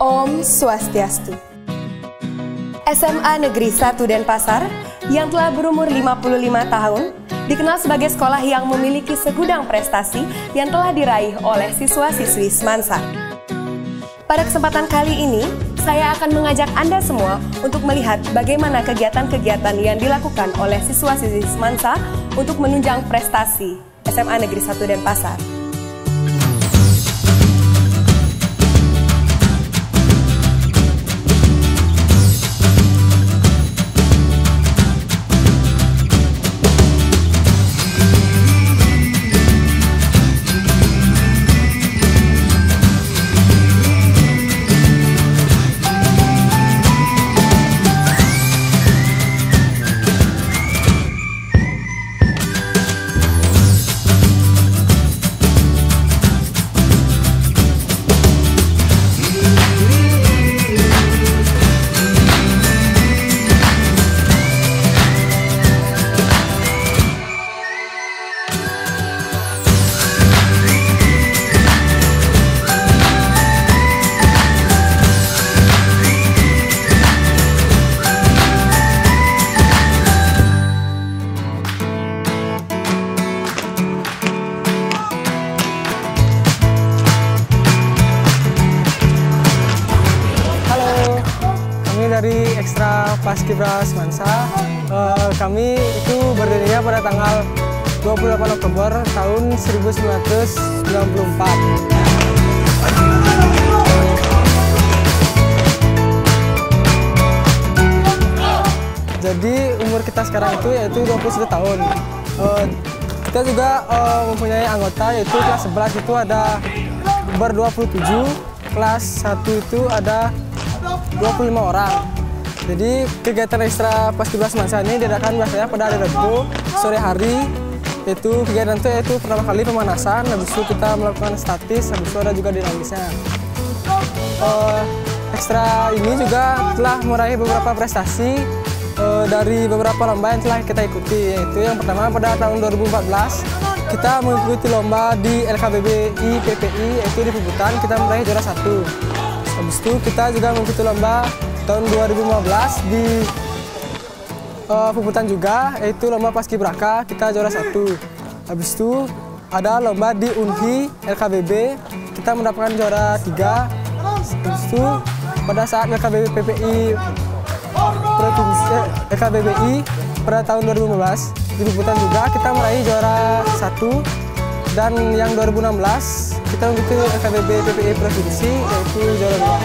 Om Swastiastu. SMA Negeri 1 Denpasar yang telah berumur 55 tahun dikenal sebagai sekolah yang memiliki segudang prestasi yang telah diraih oleh siswa-siswi Semansa. Pada kesempatan kali ini, saya akan mengajak Anda semua untuk melihat bagaimana kegiatan-kegiatan yang dilakukan oleh siswa-siswi Semansa untuk menunjang prestasi SMA Negeri 1 Denpasar. Dari Ekstra Paskibra Semansa, kami itu berdirinya pada tanggal 28 Oktober tahun 1994. Jadi umur kita sekarang itu yaitu 21 tahun. Kita juga mempunyai anggota yaitu kelas 11 itu ada ber-27, kelas 1 itu ada 25 orang. Jadi kegiatan Ekstra Paskibra Semansa ini diadakan biasanya pada hari Rabu sore hari. Itu kegiatan itu yaitu pertama kali pemanasan, habis itu kita melakukan statis, habis itu ada juga dinamisnya. Ekstra ini juga telah meraih beberapa prestasi dari beberapa lomba yang telah kita ikuti. Yaitu yang pertama pada tahun 2014 kita mengikuti lomba di LKBBI PPI yaitu di Puputan, kita meraih juara 1. Habis itu kita juga mengikuti lomba tahun 2015 di Puputan juga, yaitu lomba Paskibraka, kita juara 1. Habis itu ada lomba di Unhi LKBB, kita mendapatkan juara 3. Habis itu pada saat LKBB PPI Provinsi LKBBI pada tahun 2015 di Puputan juga kita meraih juara 1. Dan yang 2016 kita mengikuti LKBB PPI Provinsi yaitu juara 2.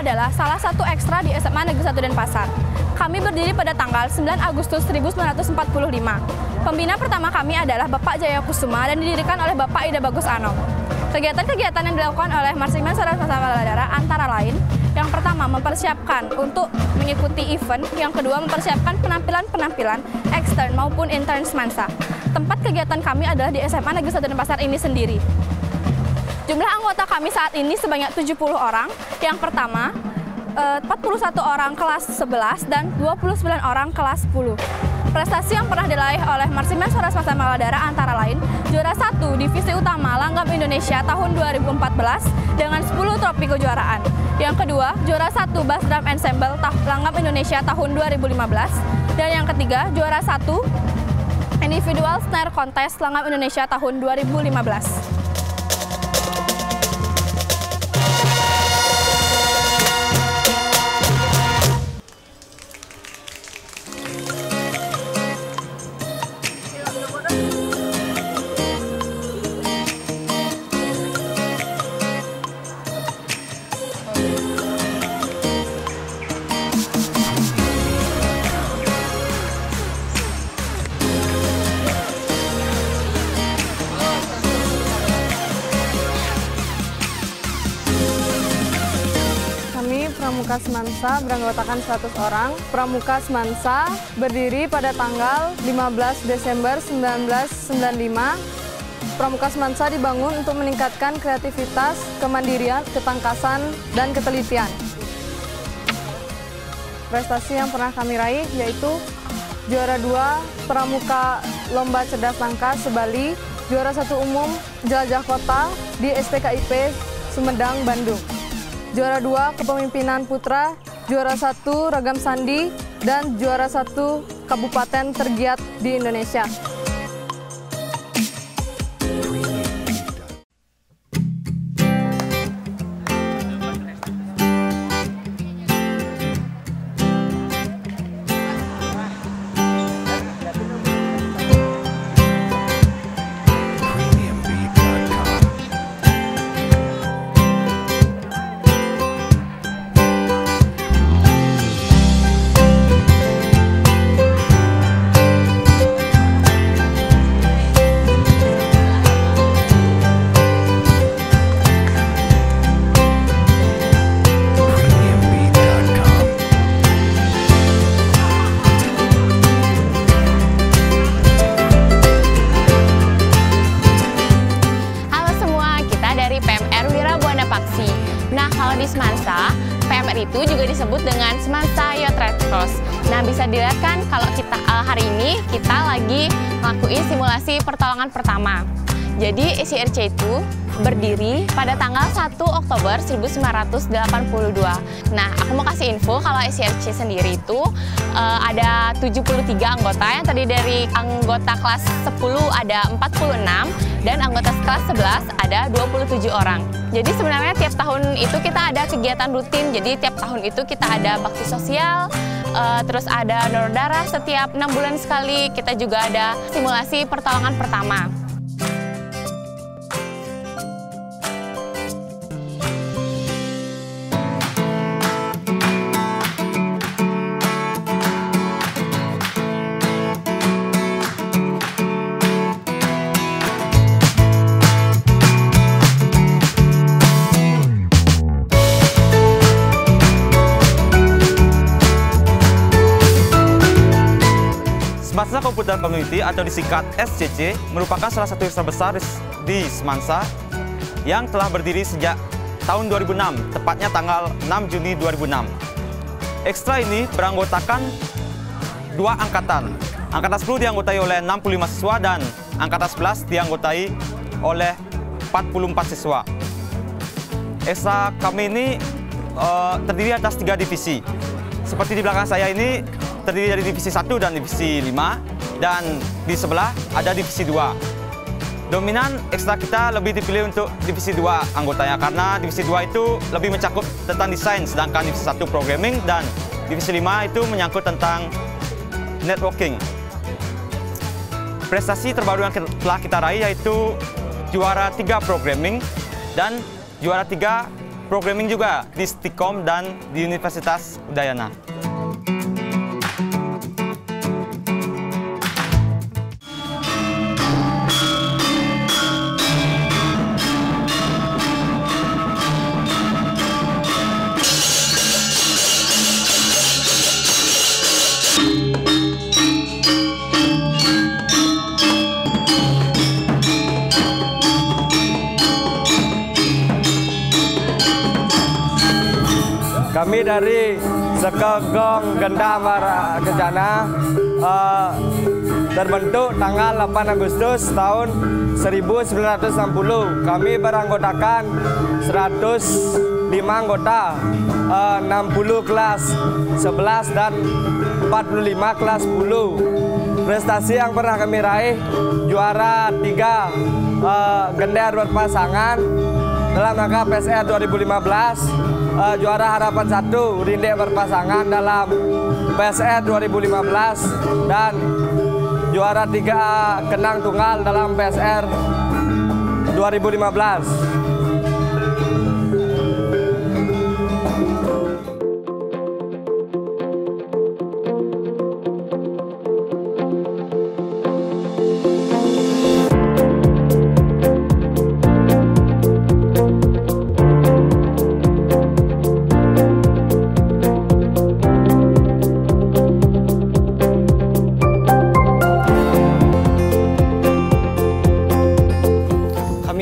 Adalah salah satu ekstra di SMA Negeri 1 Denpasar. Kami berdiri pada tanggal 9 Agustus 1945. Pembina pertama kami adalah Bapak Jaya Kusuma dan didirikan oleh Bapak Ida Bagus Anom. Kegiatan-kegiatan yang dilakukan oleh Marching Band Soras Masa Maladara antara lain, yang pertama mempersiapkan untuk mengikuti event, yang kedua mempersiapkan penampilan-penampilan ekstern maupun intern Semansa. Tempat kegiatan kami adalah di SMA Negeri 1 Denpasar ini sendiri. Jumlah anggota kami saat ini sebanyak 70 orang. Yang pertama, 41 orang kelas 11 dan 29 orang kelas 10. Prestasi yang pernah diraih oleh Marsimen Suara Swasta Mangaladara antara lain juara 1 Divisi Utama Langgam Indonesia tahun 2014 dengan 10 trofi kejuaraan. Yang kedua, juara 1 Bass Drum Ensemble Langgam Indonesia tahun 2015. Dan yang ketiga, juara 1 Individual Snare Contest Langgam Indonesia tahun 2015. Pramuka Semansa beranggotakan 100 orang. Pramuka Semansa berdiri pada tanggal 15 Desember 1995. Pramuka Semansa dibangun untuk meningkatkan kreativitas, kemandirian, ketangkasan, dan ketelitian. Prestasi yang pernah kami raih yaitu juara 2 Pramuka Lomba Cerdas Langka Sebali, juara 1 umum Jelajah Kota di STKIP Sumedang, Bandung. Juara 2 Kepemimpinan Putra, juara 1 Ragam Sandi, dan juara 1 Kabupaten Tergiat di Indonesia. Nah, kalau di Semansa, PMR itu juga disebut dengan Semansa Youth Red Cross. Nah, bisa dilihat kan kalau kita hari ini kita lagi ngelakuin simulasi pertolongan pertama. Jadi ECRC itu berdiri pada tanggal 1 Oktober 1982. Nah, aku mau kasih info kalau ECRC sendiri itu ada 73 anggota, yang tadi dari anggota kelas 10 ada 46 dan anggota kelas 11 ada 27 orang. Jadi sebenarnya tiap tahun itu kita ada kegiatan rutin, jadi tiap tahun itu kita ada bakti sosial, terus ada donor darah setiap 6 bulan sekali, kita juga ada simulasi pertolongan pertama. Semansa Komputer Community atau disingkat SCC merupakan salah satu ekstra besar di Semansa yang telah berdiri sejak tahun 2006, tepatnya tanggal 6 Juni 2006. Ekstra ini beranggotakan 2 angkatan. Angkatan 10 dianggotai oleh 65 siswa dan angkatan 11 dianggotai oleh 44 siswa. Ekstra kami ini terdiri atas 3 divisi. Seperti di belakang saya ini terdiri dari divisi 1 dan divisi 5, dan di sebelah ada divisi 2. Dominan ekstra kita lebih dipilih untuk divisi 2 anggotanya, karena divisi 2 itu lebih mencakup tentang desain, sedangkan divisi 1 programming dan divisi 5 itu menyangkut tentang networking. Prestasi terbaru yang telah kita raih yaitu juara 3 programming dan juara 3 programming juga di Stikom dan di Universitas Udayana. Kami dari Sekegong Gendam Kencana terbentuk tanggal 8 Agustus tahun 1960. Kami beranggotakan 105 anggota, 60 kelas 11 dan 45 kelas 10. Prestasi yang pernah kami raih, juara 3 gender berpasangan dalam rangka PSR 2015, juara harapan 1 rindik berpasangan dalam PSR 2015, dan juara 3 kenang tunggal dalam PSR 2015.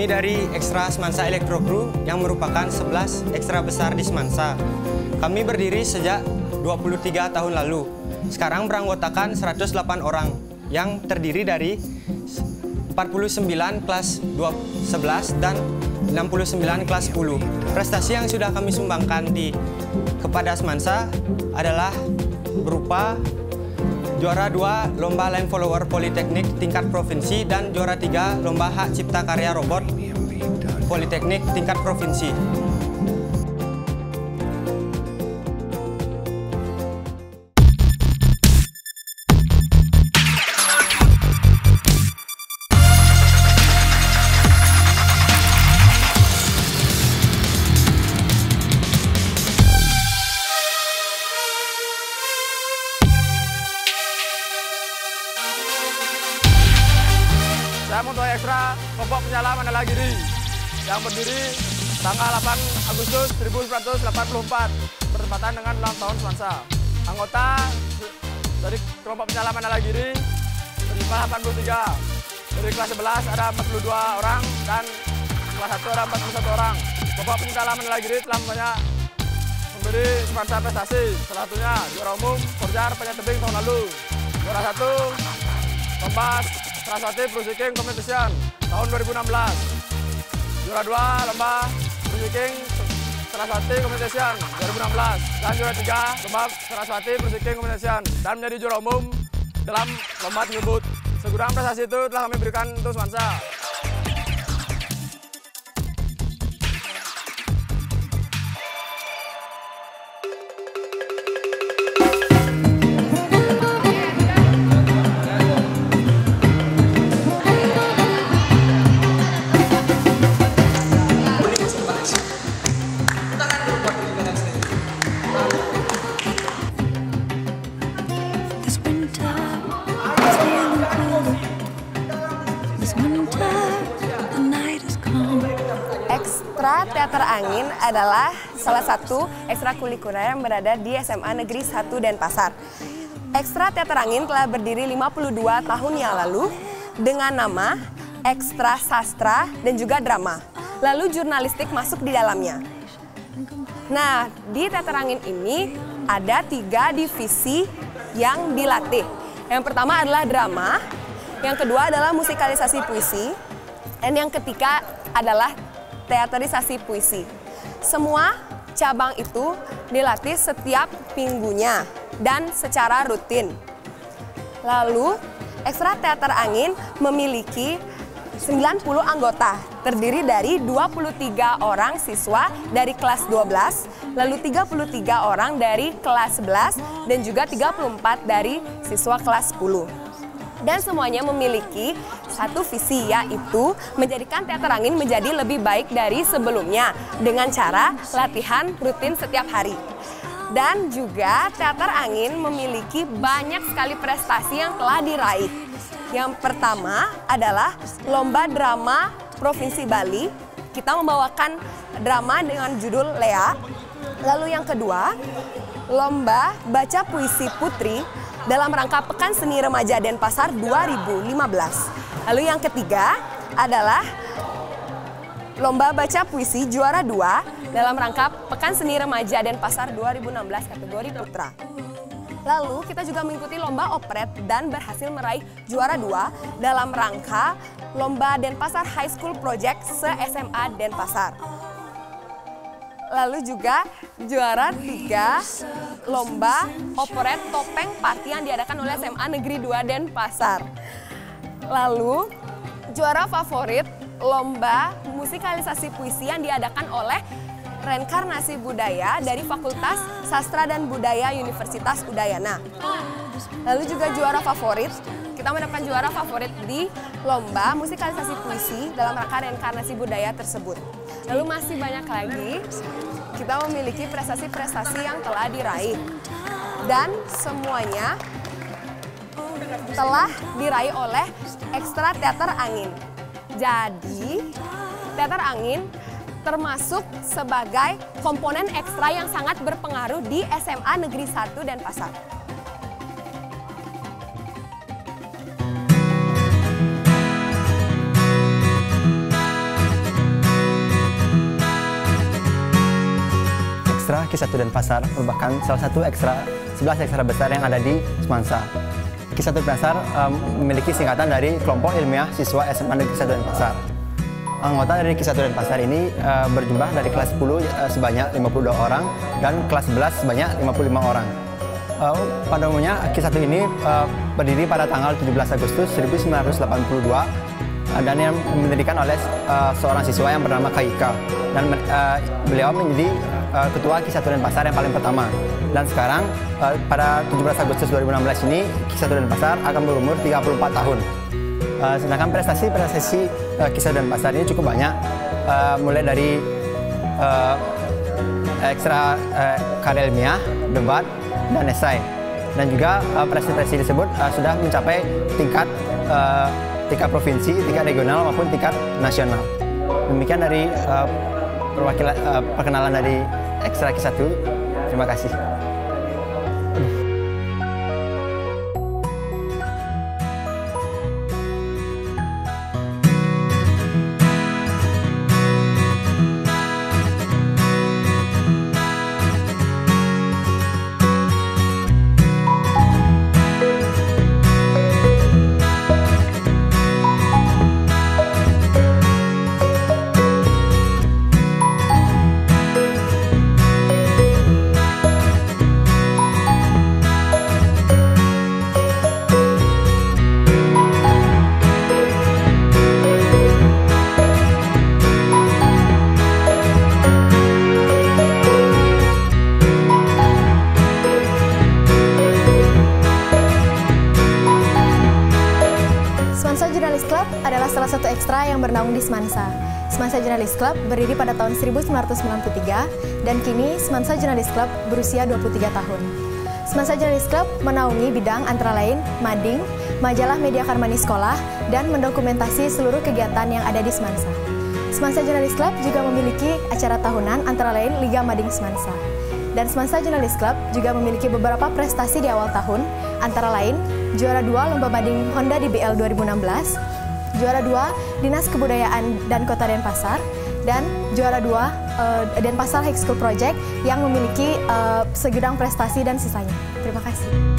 Dari Ekstra Semansa Elektro Crew yang merupakan 11 ekstra besar di Semansa. Kami berdiri sejak 23 tahun lalu. Sekarang beranggotakan 108 orang yang terdiri dari 49 kelas 11 dan 69 kelas 10. Prestasi yang sudah kami sumbangkan kepada Semansa adalah berupa juara 2 Lomba Line Follower Politeknik tingkat provinsi dan juara 3 Lomba Hak Cipta Karya Robot Politeknik tingkat provinsi. Saya Ketua Ekstra Kelompok Penyelam Manalagiri yang berdiri tanggal 8 Agustus 1984 bertepatan dengan ulang tahun Semansa. Anggota dari Kelompok Penyelam Manalagiri berjumlah 83. Dari kelas 11 ada 42 orang dan kelas 1 ada 41 orang. Kelompok Penyelam Manalagiri telah memberi Semansa prestasi, salah satunya juara umum Forjar Panjat Tebing tahun lalu, juara 1 Lomba Saraswati Brusiking Competition tahun 2016, juara 2 Lomba Brusiking Saraswati Competition 2016, dan juara 3 Lomba Saraswati Brusiking Competition, dan menjadi juara umum dalam lomba tersebut. Segudang prestasi itu telah kami berikan untuk Semansa. Ekstra Teater Angin adalah salah satu ekstrakurikuler yang berada di SMA Negeri 1 Denpasar. Ekstra Teater Angin telah berdiri 52 tahun yang lalu dengan nama Ekstra Sastra dan juga Drama. Lalu jurnalistik masuk di dalamnya. Nah, di Teater Angin ini ada 3 divisi yang dilatih. Yang pertama adalah drama, yang kedua adalah musikalisasi puisi, dan yang ketiga adalah teaterisasi puisi. Semua cabang itu dilatih setiap minggunya dan secara rutin. Lalu, Ekstra Teater Angin memiliki 90 anggota, terdiri dari 23 orang siswa dari kelas 12, lalu 33 orang dari kelas 11, dan juga 34 dari siswa kelas 10. Dan semuanya memiliki satu visi, yaitu menjadikan Teater Angin menjadi lebih baik dari sebelumnya dengan cara latihan rutin setiap hari. Dan juga Teater Angin memiliki banyak sekali prestasi yang telah diraih. Yang pertama adalah Lomba Drama Provinsi Bali. Kita membawakan drama dengan judul Lea. Lalu yang kedua, Lomba Baca Puisi Putri dalam rangka Pekan Seni Remaja Denpasar 2015. Lalu yang ketiga adalah Lomba Baca Puisi juara 2 dalam rangka Pekan Seni Remaja Denpasar 2016 kategori putra. Lalu kita juga mengikuti lomba operet dan berhasil meraih juara 2 dalam rangka lomba Denpasar High School Project se-SMA Denpasar. Lalu juga juara 3 lomba operet topeng party yang diadakan oleh SMA Negeri 2 Denpasar. Lalu juara favorit lomba musikalisasi puisi yang diadakan oleh Reinkarnasi Budaya dari Fakultas Sastra dan Budaya Universitas Udayana. Lalu juga juara favorit, kita mendapatkan juara favorit di lomba musikalisasi puisi dalam rangka Reinkarnasi Budaya tersebut. Lalu masih banyak lagi, kita memiliki prestasi-prestasi yang telah diraih. Dan semuanya telah diraih oleh Ekstra Teater Angin. Jadi, Teater Angin termasuk sebagai komponen ekstra yang sangat berpengaruh di SMA Negeri 1 Denpasar. Ekstra Ki1 Denpasar merupakan salah satu 11 ekstra besar yang ada di Semansa. Ki1 Denpasar memiliki singkatan dari Kelompok Ilmiah Siswa SMA Negeri 1 Denpasar. Anggota dari Ki1 Denpasar ini berjumlah dari kelas 10 sebanyak 52 orang dan kelas 11 sebanyak 55 orang. Pada umumnya Ki1 ini berdiri pada tanggal 17 Agustus 1982 dan yang didirikan oleh seorang siswa yang bernama Kaika. Dan beliau menjadi ketua Ki1 Denpasar yang paling pertama. Dan sekarang pada 17 Agustus 2016 ini Ki1 Denpasar akan berumur 34 tahun. Sedangkan prestasi Ki1 Denpasar ini cukup banyak, mulai dari ekstra karya ilmiah, debat, dan esai. Dan juga prestasi tersebut sudah mencapai tingkat provinsi, tingkat regional maupun tingkat nasional. Demikian dari perkenalan dari ekstra Ki1. Terima kasih. Semansa Jurnalis Club adalah salah satu ekstra yang bernaung di Semansa. Semansa Jurnalis Club berdiri pada tahun 1993 dan kini Semansa Jurnalis Club berusia 23 tahun. Semansa Jurnalis Club menaungi bidang antara lain mading, majalah media Karmani Sekolah, dan mendokumentasi seluruh kegiatan yang ada di Semansa. Semansa Jurnalis Club juga memiliki acara tahunan antara lain Liga Mading Semansa. Dan Semansa Jurnalis Club juga memiliki beberapa prestasi di awal tahun, antara lain juara 2 Lomba Mading Honda DBL 2016, juara 2 Dinas Kebudayaan dan Kota Denpasar, dan juara 2 Denpasar High School Project yang memiliki segudang prestasi dan sisanya. Terima kasih.